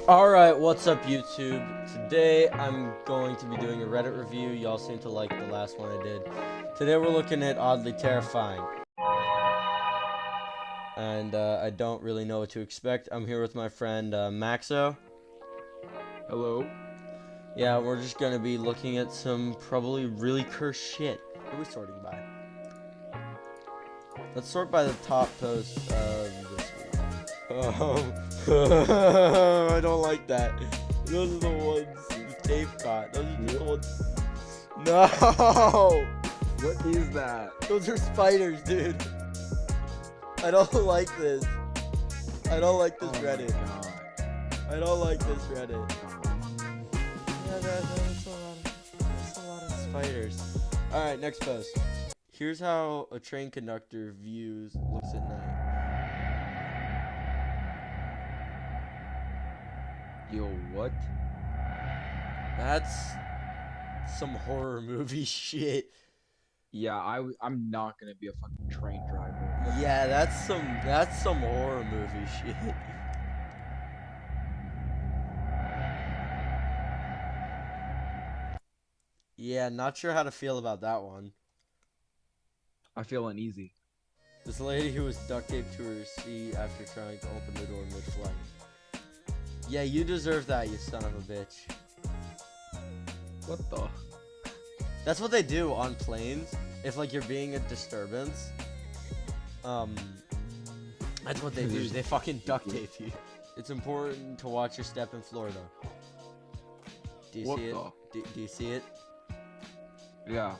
Alright, what's up YouTube? Today I'm going to be doing a Reddit review. Y'all seem to like the last one I did. Today we're looking at Oddly Terrifying. And I don't really know what to expect. I'm here with my friend Maxo. Hello. Yeah, we're just going to be looking at some probably really cursed shit. What are we sorting by? Let's sort by the top post of this week. I don't like that. Those are the ones Dave caught. Those are just the ones. No! What is that? Those are spiders, dude. I don't like this. I don't like this Reddit. I don't like this Reddit. Yeah, that's a lot of spiders. Alright, next post. Here's how a train conductor looks at night. Yo, what? That's some horror movie shit. Yeah, I'm not gonna be a fucking train driver. Yeah, that's some horror movie shit. Yeah, not sure how to feel about that one. I feel uneasy. This lady who was duct taped to her seat after trying to open the door mid-flight. Yeah, you deserve that, you son of a bitch. What the? That's what they do on planes. If like you're being a disturbance, that's what they do. They fucking duct tape you. It's important to watch your step in Florida. Do you see it? Do you see it? Yeah.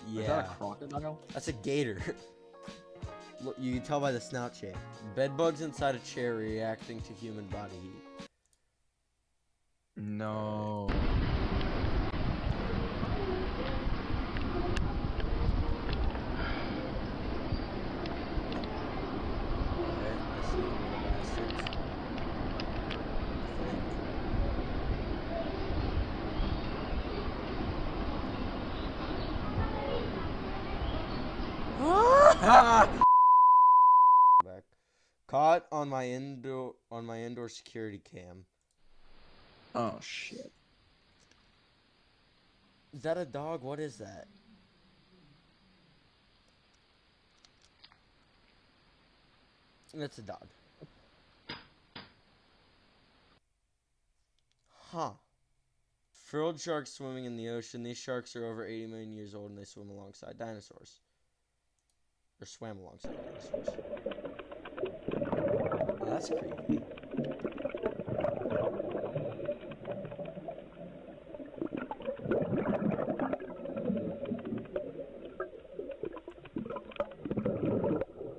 Yeah. Is that a crocodile? That's a gator. Look, you can tell by the snout shape. Bedbugs inside a chair reacting to human body heat. No. Back. Caught on my indoor security cam. Oh shit. Is that a dog? What is that? That's a dog. Huh. Frilled sharks swimming in the ocean. These sharks are over 80 million years old and they swim alongside dinosaurs. Or swam alongside dinosaurs. Oh, that's creepy.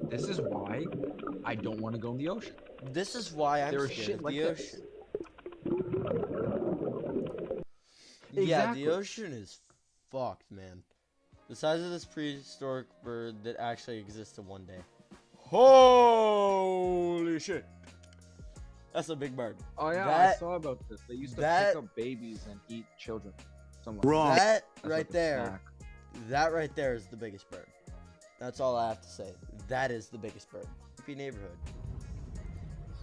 This is why I don't want to go in the ocean. This is why I'm There is scared shit of like the this. ocean. Yeah, Exactly. the ocean is fucked, man. The size of this prehistoric bird that actually existed one day. Holy shit. That's a big bird. Oh yeah, That- I saw about this. They used to that- pick up babies and eat children. Wrong. That That's right like a there, snack. that right there is the biggest bird. That's all I have to say. That is the biggest bird. Happy neighborhood.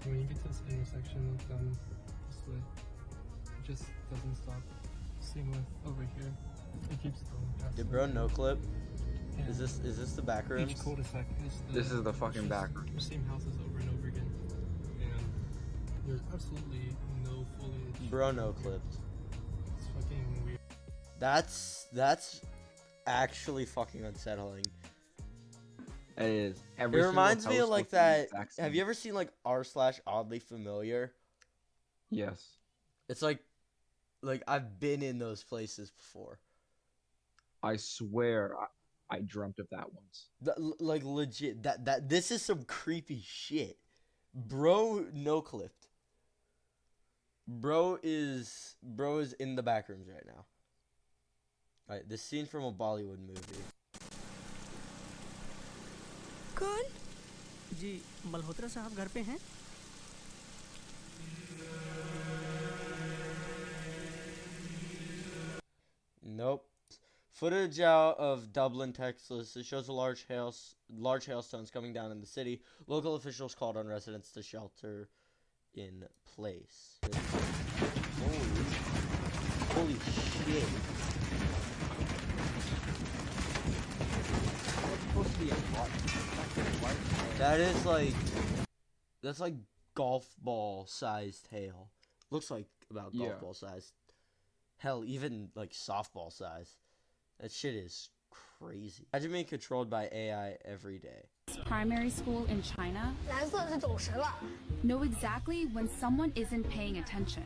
So when you get to this intersection with this way, it just doesn't stop. Same with over here. It keeps going past. Did bro no clip? Yeah. Is this the back rooms? Each cul-de-sac is This is the fucking back room. the same houses over and over again. And there's absolutely no foliage. Bro no clipped. It's fucking weird. That's actually fucking unsettling. It is. It reminds me of like that. Have you ever seen like r/oddly familiar? Yes. It's like I've been in those places before. I swear I dreamt of that once. Like legit. That this is some creepy shit. Bro no clipped. Bro is in the back rooms right now. Alright, this scene from a Bollywood movie. कौन? जी मल्होत्रा साहब घर पे हैं? Nope. Footage out of Dublin, Texas. It shows a large hailstones coming down in the city. Local officials called on residents to shelter in place. Holy shit. It's supposed to be a hot. That's like golf ball sized hail. Looks like about golf Yeah. ball sized. Hell, even like softball size. That shit is crazy. Imagine being controlled by AI every day. Primary school in China 蓝色是走神了， know exactly when someone isn't paying attention.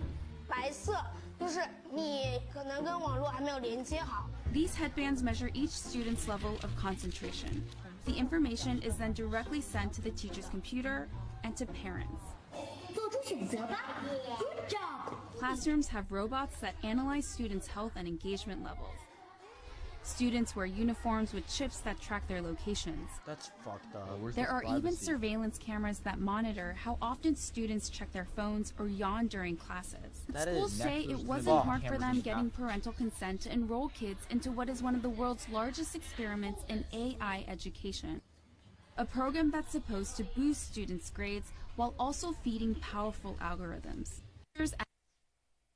白色就是你可能跟网络还没有连接好。 These headbands measure each student's level of concentration. The information is then directly sent to the teacher's computer and to parents. 做出选择吧 ，Good job。 Classrooms have robots that analyze students' health and engagement levels. Students wear uniforms with chips that track their locations. That's fucked up. Where's There the are even privacy? surveillance cameras that monitor how often students check their phones or yawn during classes. That Schools is say next it to wasn't the hard for cameras them in the getting back. parental consent to enroll kids into what is one of the world's largest experiments in AI education. A program that's supposed to boost students' grades while also feeding powerful algorithms.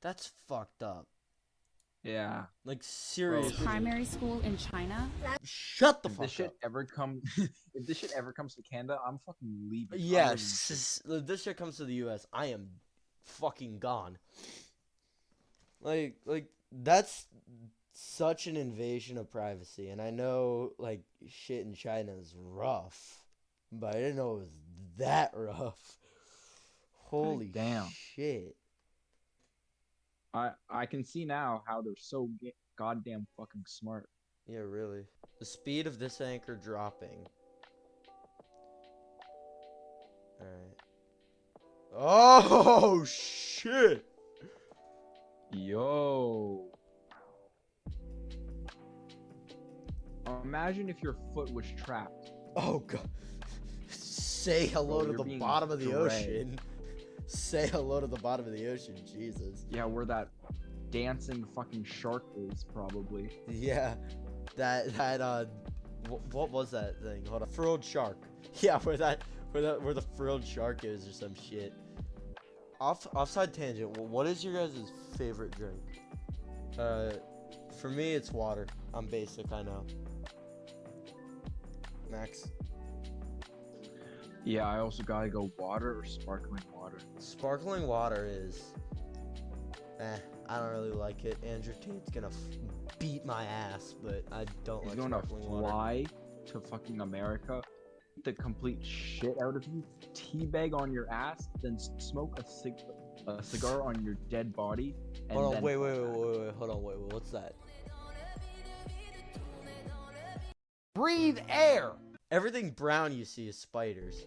That's fucked up. Yeah. Like seriously. Primary school in China Shut the If fuck this shit up. ever come, if this shit ever comes to Canada, I'm fucking leaving. I'm Yeah, leaving this shit. if this shit comes to the US, I am fucking gone. Like that's such an invasion of privacy, and I know like shit in China is rough, but I didn't know it was that rough. Holy damn. shit. I can see now how they're so goddamn fucking smart. Yeah, really. The speed of this anchor dropping. Alright. Oh shit! Yo. Imagine if your foot was trapped. Oh god. Say hello Bro, to you're the being bottom of the dragged. ocean. Say hello to the bottom of the ocean, Jesus. Yeah, where that dancing fucking shark is, probably. Yeah. What was that thing? Hold on. Frilled shark. Yeah, where the frilled shark is or some shit. Offside tangent. What is your guys' favorite drink? For me it's water. I'm basic, I know. Max. Yeah, I also gotta go water or sparkling water. Sparkling water is I don't really like it. Andrew Tate's gonna beat my ass, but I don't He's like gonna sparkling water. fly to fucking America, beat the complete shit out of you, teabag on your ass, then smoke a cigar on your dead body, and Hold on, then wait, hold on, wait, what's that? breathe air. Everything brown you see is spiders.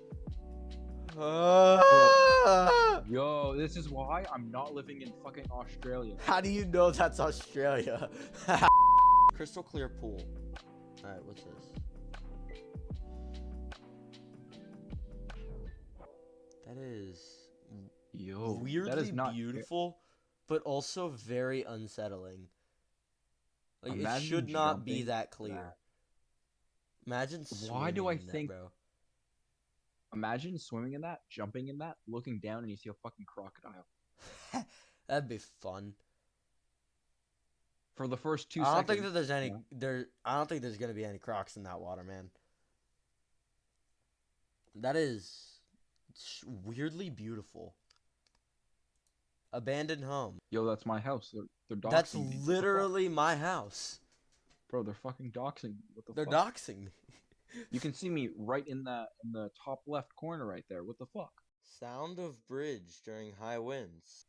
Yo, this is why I'm not living in fucking Australia. How do you know that's Australia? Crystal clear pool. Alright, what's this? That is Yo, weirdly that is not beautiful, but also very unsettling. Like it Imagine should not be jumping that clear. that. Imagine Why do swimming I in that, think- bro? Imagine swimming in that, jumping in that, looking down, and you see a fucking crocodile. That'd be fun. For the first 2 I seconds. don't think that there's any yeah. I don't think there's gonna be any crocs in that water, man. That is weirdly beautiful. Abandoned home. Yo, that's my house. They're doxing That's me. What the fuck? literally my house. Bro, they're fucking doxing me. What the They're fuck? doxing me. You can see me right in the top left corner right there. What the fuck? Sound of bridge during high winds.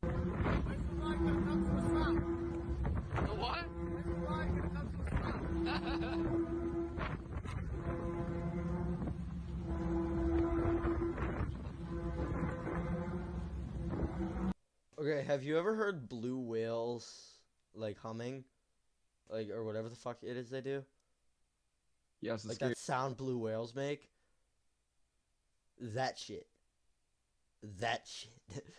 Okay, have you ever heard blue whales like humming? Like or whatever the fuck it is they do? Yes, it's Like scary. that sound blue whales make? That shit. That shit.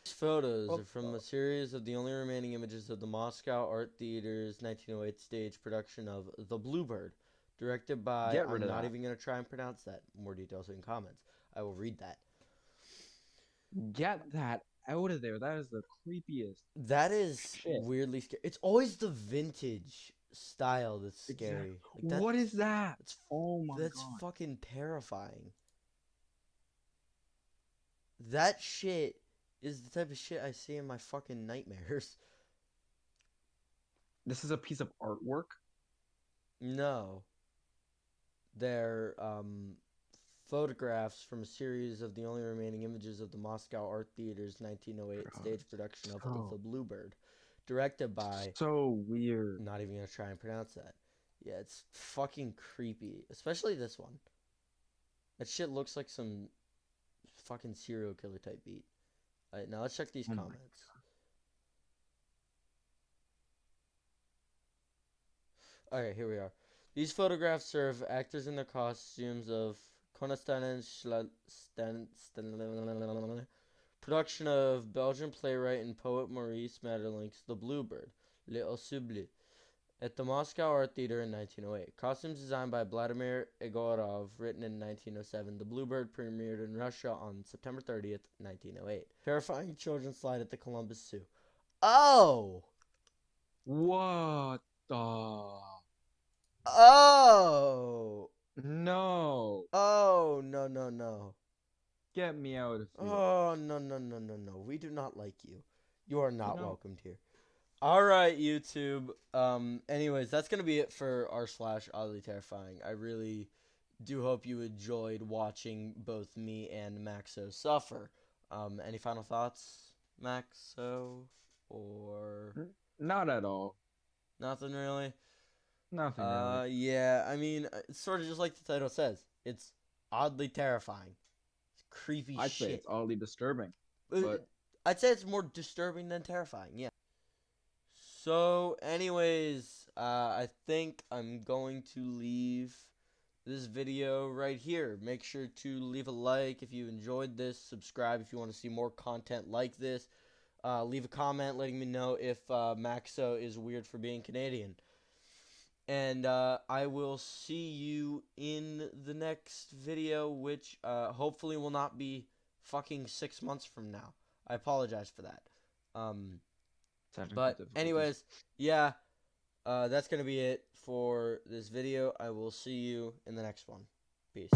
These photos are from a series of the only remaining images of the Moscow Art Theater's 1908 stage production of The Bluebird, directed by, Get rid I'm of not that. even going to try and pronounce that. More details in comments. I will read that. Get that out of there. That is the creepiest. That is Shit. weirdly scary. It's always the vintage style that's scary. Like What is that? That's, Oh my that's god. fucking terrifying. That shit is the type of shit I see in my fucking nightmares. This is a piece of artwork? No. They're photographs from a series of the only remaining images of the Moscow Art Theater's 1908 stage production of The Bluebird, directed by... So weird. I'm not even gonna try and pronounce that. Yeah, it's fucking creepy, especially this one. That shit looks like some fucking serial killer type beat. Alright, now let's check these comments. Okay, here we are. These photographs serve actors in their costumes of Konstantin production of Belgian playwright and poet Maurice Maeterlinck's The Bluebird, Le Osuble, at the Moscow Art Theater in 1908. Costumes designed by Vladimir Egorov, written in 1907. The Bluebird premiered in Russia on September 30th, 1908. Terrifying children's slide at the Columbus Zoo. Oh! What the? Oh! No. Oh, no. Get me out of here. Oh, no. We do not like you. You are not welcomed here. Alright, YouTube. Anyways, that's gonna be it for r/oddly terrifying. I really do hope you enjoyed watching both me and Maxo suffer. Any final thoughts, Maxo? Or Not at all. nothing really? Nothing really. Yeah, I mean, it's sort of just like the title says. It's oddly terrifying. It's creepy I'd shit. say it's oddly disturbing. But I'd say it's more disturbing than terrifying, yeah. So, anyways, I think I'm going to leave this video right here. Make sure to leave a like if you enjoyed this. Subscribe if you want to see more content like this. Leave a comment letting me know if Maxo is weird for being Canadian. And I will see you in the next video, which hopefully will not be fucking 6 months from now. I apologize for that. But anyways, yeah, that's going to be it for this video. I will see you in the next one. Peace.